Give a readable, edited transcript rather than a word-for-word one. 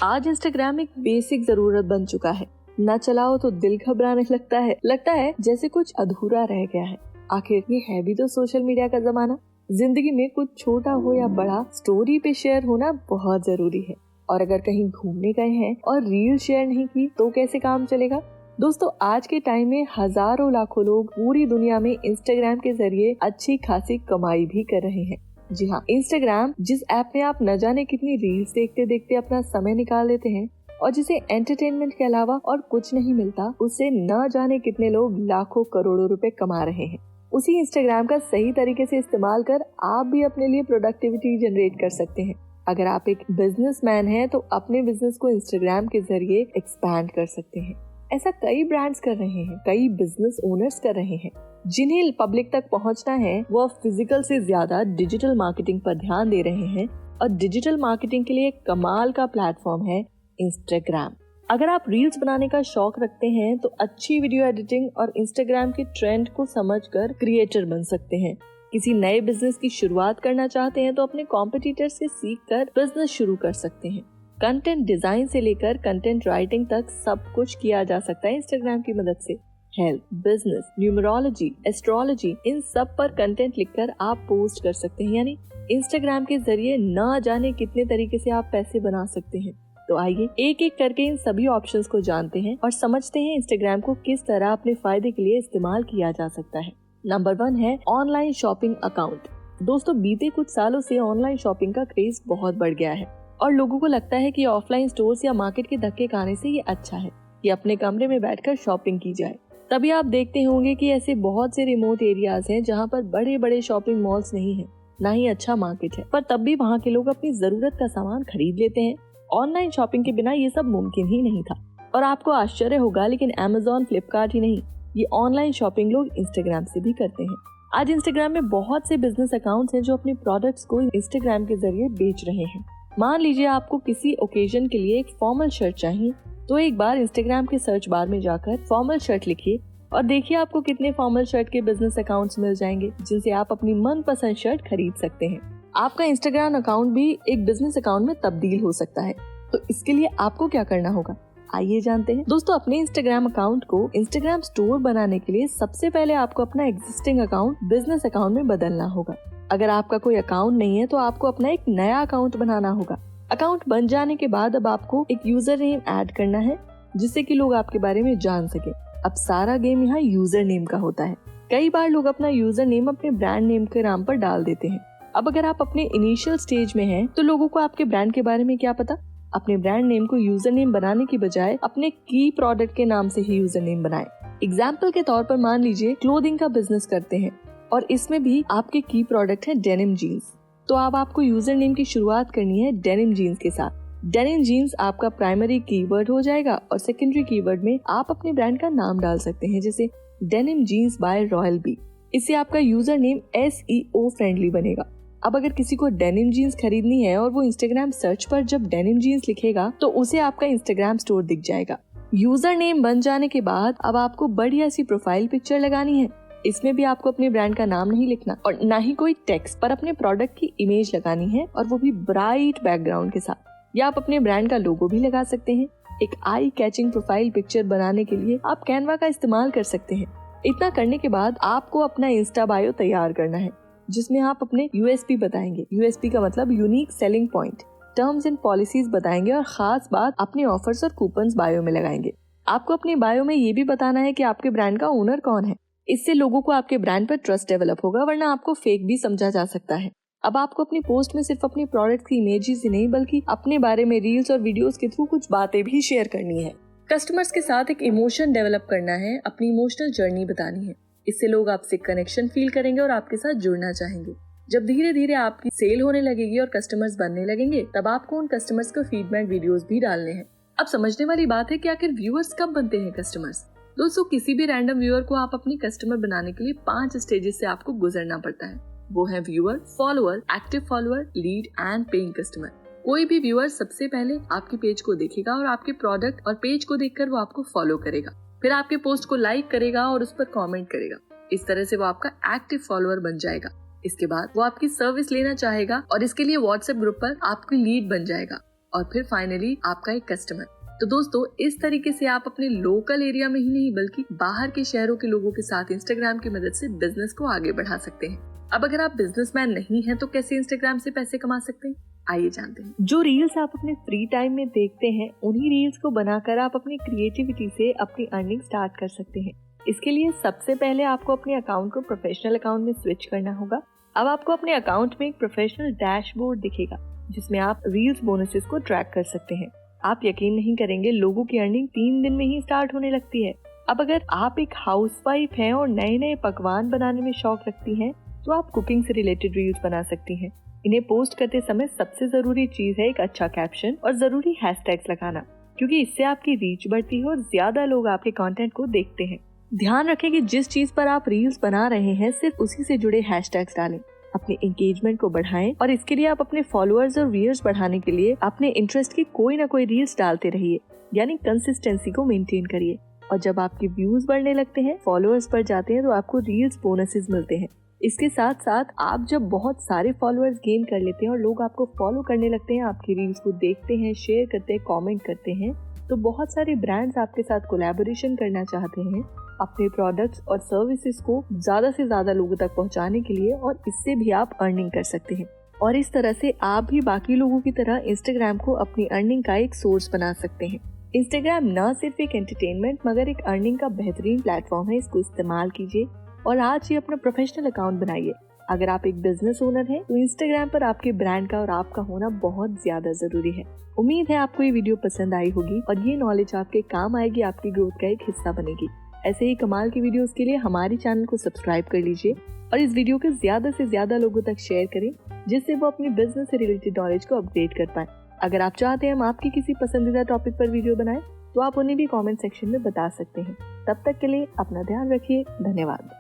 आज इंस्टाग्राम एक बेसिक जरूरत बन चुका है। न चलाओ तो दिल घबराने लगता है जैसे कुछ अधूरा रह गया है। आखिर ये है भी तो सोशल मीडिया का जमाना। जिंदगी में कुछ छोटा हो या बड़ा, स्टोरी पे शेयर होना बहुत जरूरी है। और अगर कहीं घूमने गए हैं और रील शेयर नहीं की तो कैसे काम चलेगा। दोस्तों, आज के टाइम में हजारों लाखों लोग पूरी दुनिया में इंस्टाग्राम के जरिए अच्छी खासी कमाई भी कर रहे हैं। जी हाँ, इंस्टाग्राम जिस ऐप में आप न जाने कितनी रील्स देखते देखते अपना समय निकाल देते हैं और जिसे एंटरटेनमेंट के अलावा और कुछ नहीं मिलता, उससे न जाने कितने लोग लाखों करोड़ों रुपए कमा रहे हैं। उसी इंस्टाग्राम का सही तरीके से इस्तेमाल कर आप भी अपने लिए प्रोडक्टिविटी जनरेट कर सकते हैं। अगर आप एक बिजनेसमैन हैं तो अपने बिजनेस को इंस्टाग्राम के जरिए एक्सपैंड कर सकते हैं। ऐसा कई ब्रांड्स कर रहे हैं, कई बिजनेस ओनर्स कर रहे हैं। जिन्हें पब्लिक तक पहुंचना है वो फिजिकल से ज्यादा डिजिटल मार्केटिंग पर ध्यान दे रहे हैं और डिजिटल मार्केटिंग के लिए कमाल का प्लेटफॉर्म है इंस्टाग्राम। अगर आप रील्स बनाने का शौक रखते हैं तो अच्छी वीडियो एडिटिंग और इंस्टाग्राम के ट्रेंड को समझकर क्रिएटर बन सकते हैं। किसी नए बिजनेस की शुरुआत करना चाहते हैं तो अपने कॉम्पिटिटर से सीखकर बिजनेस शुरू कर सकते हैं। कंटेंट डिजाइन से लेकर कंटेंट राइटिंग तक सब कुछ किया जा सकता है इंस्टाग्राम की मदद से। हेल्थ, बिजनेस, न्यूमरोलॉजी, एस्ट्रोलॉजी, इन सब पर कंटेंट लिखकर आप पोस्ट कर सकते हैं। यानी इंस्टाग्राम के जरिए न जाने कितने तरीके से आप पैसे बना सकते हैं। तो आइए एक एक करके इन सभी ऑप्शंस को जानते हैं और समझते हैं इंस्टाग्राम को किस तरह अपने फायदे के लिए इस्तेमाल किया जा सकता है। नंबर 1 है ऑनलाइन शॉपिंग अकाउंट। दोस्तों, बीते कुछ सालों से ऑनलाइन शॉपिंग का क्रेज बहुत बढ़ गया है और लोगों को लगता है कि ऑफलाइन स्टोर्स या मार्केट के धक्के खाने से ये अच्छा है कि अपने कमरे में बैठकर शॉपिंग की जाए। तभी आप देखते होंगे कि ऐसे बहुत से रिमोट एरियाज हैं जहाँ पर बड़े बड़े शॉपिंग मॉल्स नहीं है, ना ही अच्छा मार्केट है, पर तब भी वहाँ के लोग अपनी जरूरत का सामान खरीद लेते हैं। ऑनलाइन शॉपिंग के बिना ये सब मुमकिन ही नहीं था। और आपको आश्चर्य होगा, लेकिन Amazon, फ्लिपकार्ट ही नहीं, ये ऑनलाइन शॉपिंग लोग इंस्टाग्राम से भी करते हैं। आज इंस्टाग्राम में बहुत से बिजनेस अकाउंट्स हैं जो अपने प्रोडक्ट्स को इंस्टाग्राम के जरिए बेच रहे हैं। मान लीजिए आपको किसी ओकेजन के लिए एक फॉर्मल शर्ट चाहिए, तो एक बार इंस्टाग्राम के सर्च बार में जाकर फॉर्मल शर्ट लिखिए और देखिए आपको कितने फॉर्मल शर्ट के बिजनेस अकाउंट्स मिल जाएंगे जिनसे आप अपनी मनपसंद शर्ट खरीद सकते हैं। आपका इंस्टाग्राम अकाउंट भी एक बिजनेस अकाउंट में तब्दील हो सकता है। तो इसके लिए आपको क्या करना होगा, आइए जानते हैं। दोस्तों, अपने इंस्टाग्राम अकाउंट को इंस्टाग्राम स्टोर बनाने के लिए सबसे पहले आपको अपना एग्जिस्टिंग अकाउंट बिजनेस अकाउंट में बदलना होगा। अगर आपका कोई अकाउंट नहीं है तो आपको अपना एक नया अकाउंट बनाना होगा। अकाउंट बन जाने के बाद अब आपको एक यूजर नेम ऐड करना है जिससे कि लोग आपके बारे में जान सके। अब सारा गेम यहाँ यूजर नेम का होता है। कई बार लोग अपना यूजर नेम अपने ब्रांड नेम के नाम पर डाल देते हैं। अब अगर आप अपने इनिशियल स्टेज में हैं तो लोगों को आपके ब्रांड के बारे में क्या पता। अपने ब्रांड नेम को यूजर नेम बनाने की बजाय अपने की प्रोडक्ट के नाम से ही यूजर नेम बनाएं। एग्जाम्पल के तौर पर मान लीजिए क्लोथिंग का बिजनेस करते हैं और इसमें भी आपके की प्रोडक्ट है डेनिम जीन्स, तो अब आपको यूजर नेम की शुरुआत करनी है डेनिम जीन्स के साथ। डेनिम जीन्स आपका प्राइमरी कीवर्ड हो जाएगा और सेकेंडरी कीवर्ड में आप अपने ब्रांड का नाम डाल सकते हैं, जैसे denim jeans by royal B. इससे आपका यूजर नेम SEO फ्रेंडली बनेगा। अब अगर किसी को डेनिम जीन्स खरीदनी है और वो इंस्टाग्राम सर्च पर जब डेनिम जीन्स लिखेगा तो उसे आपका इंस्टाग्राम स्टोर दिख जाएगा। यूजर नेम बन जाने के बाद अब आपको बढ़िया सी प्रोफाइल पिक्चर लगानी है। इसमें भी आपको अपने ब्रांड का नाम नहीं लिखना और ना ही कोई टेक्स्ट, पर अपने प्रोडक्ट की इमेज लगानी है और वो भी ब्राइट बैकग्राउंड के साथ। या आप अपने ब्रांड का लोगो भी लगा सकते हैं। एक आई कैचिंग प्रोफाइल पिक्चर बनाने के लिए आप कैनवा का इस्तेमाल कर सकते हैं। इतना करने के बाद आपको अपना इंस्टा बायो तैयार करना है जिसमें आप अपने USP बताएंगे। USP का मतलब unique selling point, terms and policies बताएंगे और खास बात अपने ऑफर्स और कूपन्स बायो में लगाएंगे। आपको अपने बायो में ये भी बताना है कि आपके ब्रांड का ओनर कौन है। इससे लोगों को आपके ब्रांड पर ट्रस्ट डेवलप होगा, वरना आपको फेक भी समझा जा सकता है। अब आपको अपनी पोस्ट में सिर्फ अपने प्रोडक्ट की इमेजेस ही नहीं बल्कि अपने बारे में रील्स और वीडियोस के थ्रू कुछ बातें भी शेयर करनी है। कस्टमर्स के साथ एक इमोशन डेवलप करना है, अपनी इमोशनल जर्नी बतानी है। इससे लोग आपसे कनेक्शन फील करेंगे और आपके साथ जुड़ना चाहेंगे। जब धीरे धीरे आपकी सेल होने लगेगी और कस्टमर्स बनने लगेंगे, तब आपको उन कस्टमर्स को फीडबैक वीडियोस भी डालने हैं। अब समझने वाली बात है कि आखिर व्यूअर्स कब बनते हैं कस्टमर्स। दोस्तों, किसी भी रैंडम व्यूअर को आप अपनी कस्टमर बनाने के लिए 5 स्टेजेस से आपको गुजरना पड़ता है। वो है viewer, follower, active follower, lead and paying customer. कोई भी व्यूअर सबसे पहले आपके पेज को देखेगा और आपके प्रोडक्ट और पेज को देखकर वो आपको फॉलो करेगा, फिर आपके पोस्ट को लाइक करेगा और उस पर कमेंट करेगा। इस तरह से वो आपका एक्टिव फॉलोअर बन जाएगा। इसके बाद वो आपकी सर्विस लेना चाहेगा और इसके लिए व्हाट्सएप ग्रुप पर आपकी लीड बन जाएगा और फिर फाइनली आपका एक कस्टमर। तो दोस्तों, इस तरीके से आप अपने लोकल एरिया में ही नहीं बल्कि बाहर के शहरों के लोगों के साथ इंस्टाग्राम की मदद से बिजनेस को आगे बढ़ा सकते हैं। अब अगर आप बिजनेसमैन नहीं हैं तो कैसे इंस्टाग्राम से पैसे कमा सकते हैं, आइए जानते हैं। जो रील्स आप अपने फ्री टाइम में देखते हैं, उन्हीं रील्स को बनाकर आप अपनी क्रिएटिविटी से अपनी अर्निंग स्टार्ट कर सकते हैं। इसके लिए सबसे पहले आपको अपने अकाउंट को प्रोफेशनल अकाउंट में स्विच करना होगा। अब आपको अपने अकाउंट में एक प्रोफेशनल डैशबोर्ड दिखेगा जिसमें आप रील्स बोनसेस को ट्रैक कर सकते हैं। आप यकीन नहीं करेंगे, लोगों की अर्निंग 3 दिन में ही स्टार्ट होने लगती है। अब अगर आप एक हाउसवाइफ हैं और नए नए पकवान बनाने में शौक रखती हैं, तो आप कुकिंग से रिलेटेड रील्स बना सकती हैं। इन्हें पोस्ट करते समय सबसे जरूरी चीज है एक अच्छा कैप्शन और जरूरी हैशटैग्स लगाना, क्योंकि इससे आपकी रीच बढ़ती है और ज्यादा लोग आपके कंटेंट को देखते हैं। ध्यान रखें कि जिस चीज पर आप रील्स बना रहे हैं सिर्फ उसी से जुड़े हैशटैग्स डालें। अपने एंगेजमेंट को बढ़ाएं और इसके लिए आप अपने फॉलोअर्स और व्यूअर्स बढ़ाने के लिए अपने इंटरेस्ट की कोई ना कोई रील्स डालते रहिए, यानी कंसिस्टेंसी को मेंटेन करिए। और जब आपके व्यूज बढ़ने लगते हैं, फॉलोअर्स बढ़ जाते हैं, तो आपको रील्स बोनसेस मिलते हैं। इसके साथ साथ आप जब बहुत सारे फॉलोअर्स गेन कर लेते हैं और लोग आपको फॉलो करने लगते हैं, आपकी रील्स को देखते हैं, शेयर करते हैं, कमेंट करते हैं, तो बहुत सारे ब्रांड्स आपके साथ कोलैबोरेशन करना चाहते हैं अपने प्रोडक्ट्स और सर्विसेज को ज्यादा से ज्यादा लोगों तक पहुंचाने के लिए, और इससे भी आप अर्निंग कर सकते हैं। और इस तरह से आप भी बाकी लोगों की तरह इंस्टाग्राम को अपनी अर्निंग का एक सोर्स बना सकते हैं। इंस्टाग्राम न सिर्फ एक एंटरटेनमेंट मगर एक अर्निंग का बेहतरीन प्लेटफॉर्म है। इसको इस्तेमाल कीजिए और आज ही अपना प्रोफेशनल अकाउंट बनाइए। अगर आप एक बिजनेस ओनर हैं, तो इंस्टाग्राम पर आपके ब्रांड का और आपका होना बहुत ज्यादा जरूरी है। उम्मीद है आपको ये वीडियो पसंद आई होगी और ये नॉलेज आपके काम आएगी, आपकी ग्रोथ का एक हिस्सा बनेगी। ऐसे ही कमाल की वीडियोस के लिए हमारे चैनल को सब्सक्राइब कर लीजिए और इस वीडियो को ज्यादा से ज्यादा लोगों तक शेयर करें, जिससे वो अपनी बिजनेस से रिलेटेड नॉलेज को अपडेट कर पाए। अगर आप चाहते हैं हम आपके किसी पसंदीदा टॉपिक पर वीडियो बनाएं, तो आप उन्हें भी कमेंट सेक्शन में बता सकते हैं। तब तक के लिए अपना ध्यान रखिए। धन्यवाद।